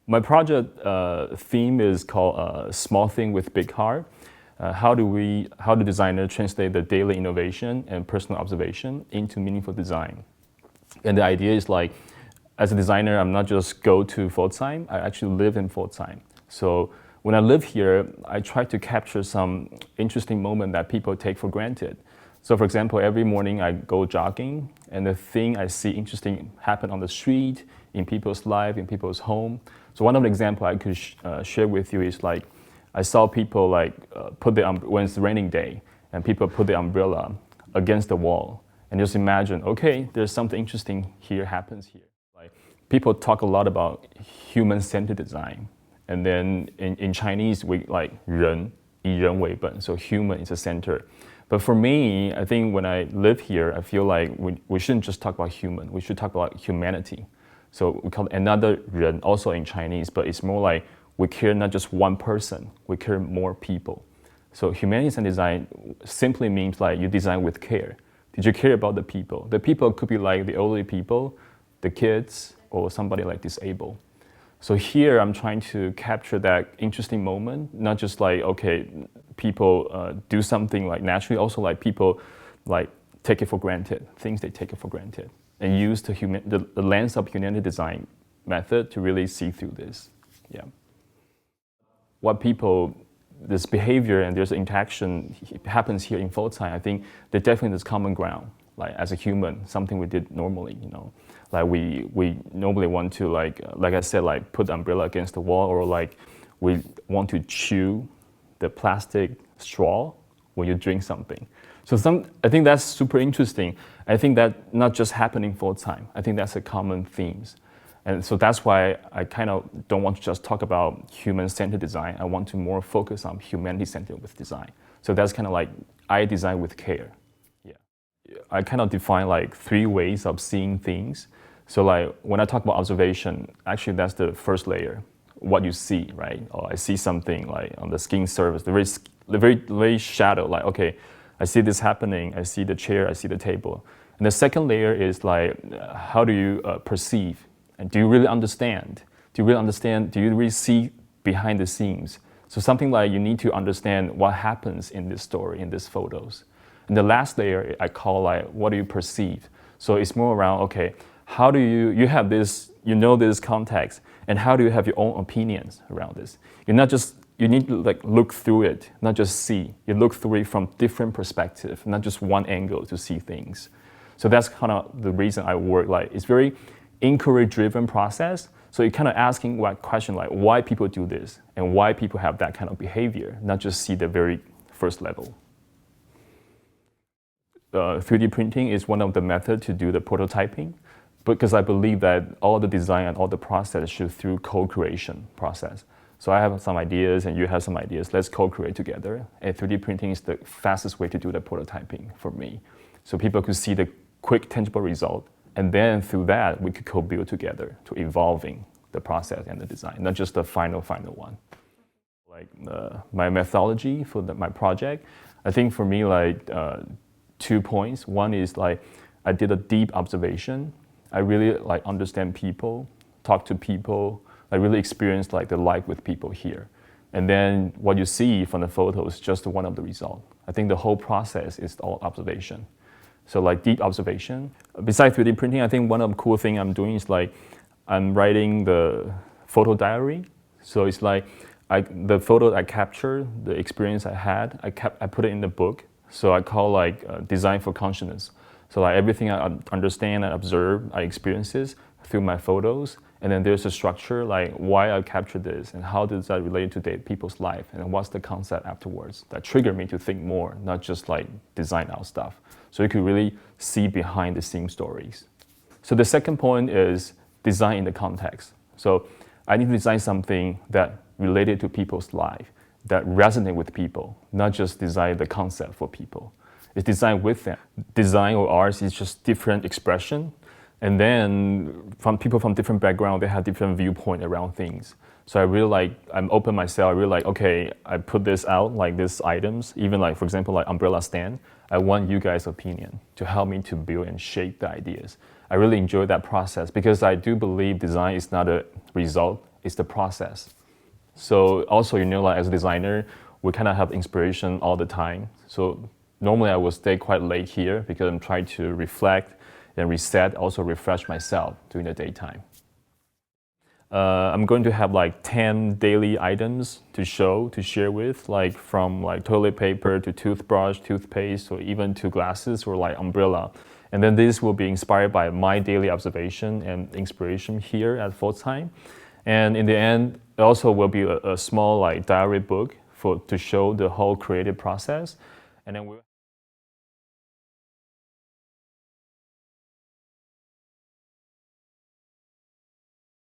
My project theme is called Small Thing with Big Heart. How do designers translate the daily innovation and personal observation into meaningful design? And the idea is like, as a designer, I'm not just go to full-time, I actually live in full-time. So when I live here, I try to capture some interesting moment that people take for granted. So for example, every morning I go jogging, and the thing I see interesting happen on the street, in people's life, in people's home. So one of the examples I could share with you is like, I saw people like when it's a raining day, and people put the umbrella against the wall, and just imagine, okay, there's something interesting here happens here. Like people talk a lot about human-centered design, and then in Chinese we like 人以人为本, so human is the center. But for me, I think when I live here, I feel like we shouldn't just talk about human, we should talk about humanity. So we call it another 人, also in Chinese, but it's more like we care not just one person, we care more people. So humanity and design simply means like you design with care. Did you care about the people? The people could be like the elderly people, the kids, or somebody like disabled. So here I'm trying to capture that interesting moment, not just like, okay, people do something like naturally, also like people like take it for granted, things they take it for granted, and use the lens of humanity design method to really see through this. Yeah. What people, this behavior and there's interaction happens here in full-time, I think there definitely is common ground. Like as a human, something we did normally, you know. Like we normally want to like I said, like put the umbrella against the wall, or like we want to chew the plastic straw when you drink something. So I think that's super interesting. I think that not just happening full time. I think that's a common themes. And so that's why I kind of don't want to just talk about human-centered design. I want to more focus on humanity-centered with design. So that's kind of like I design with care. Yeah. I kind of define like 3 ways of seeing things. So like when I talk about observation, actually that's the first layer, what you see, right? Or I see something like on the skin surface, the very shadow, like, okay, I see this happening, I see the chair, I see the table. And the second layer is like, how do you perceive? And do you really understand? Do you really understand? Do you really see behind the scenes? So something like you need to understand what happens in this story, in these photos. And the last layer I call like, what do you perceive? So it's more around, okay, how do you have this, you know this context, and how do you have your own opinions around this? You need to like look through it, not just see. You look through it from different perspectives, not just one angle to see things. So that's kind of the reason I work. Like it's very inquiry-driven process. So you're kind of asking what question like why people do this and why people have that kind of behavior, not just see the very first level. 3D printing is one of the methods to do the prototyping, because I believe that all the design and all the process should through co-creation process. So I have some ideas and you have some ideas, let's co-create together. And 3D printing is the fastest way to do the prototyping for me. So people could see the quick tangible result, and then through that we could co-build together to evolving the process and the design, not just the final one. Like my methodology for my project, I think for me like 2 points. One is like I did a deep observation. I really like understand people, talk to people. I really experience like the life with people here. And then what you see from the photos is just one of the results. I think the whole process is all observation. So like deep observation. Besides 3D printing, I think one of the cool things I'm doing is like I'm writing the photo diary. So it's like the photo I captured, the experience I had, I put it in the book. So I call like design for consciousness. So like everything I understand, I observe, I experiences through my photos. And then there's a structure like why I captured this and how does that relate to people's life and what's the concept afterwards that triggered me to think more, not just like design out stuff. So you could really see behind the scenes stories. So the second point is design in the context. So I need to design something that related to people's life, that resonate with people, not just design the concept for people. It's design with them. Design or arts is just different expression. And then from people from different backgrounds, they have different viewpoint around things. So I really like, I'm open myself, I really like, okay, I put this out, like these items, even like, for example, like umbrella stand, I want you guys' opinion to help me to build and shape the ideas. I really enjoy that process because I do believe design is not a result, it's the process. So also, like as a designer, we kind of have inspiration all the time. So normally I will stay quite late here because I'm trying to reflect and reset, also refresh myself during the daytime. I'm going to have like 10 daily items to share with, like from like toilet paper to toothbrush, toothpaste, or even to glasses or like umbrella. And then this will be inspired by my daily observation and inspiration here at full time. And in the end, it also will be a small like diary book to show the whole creative process. And then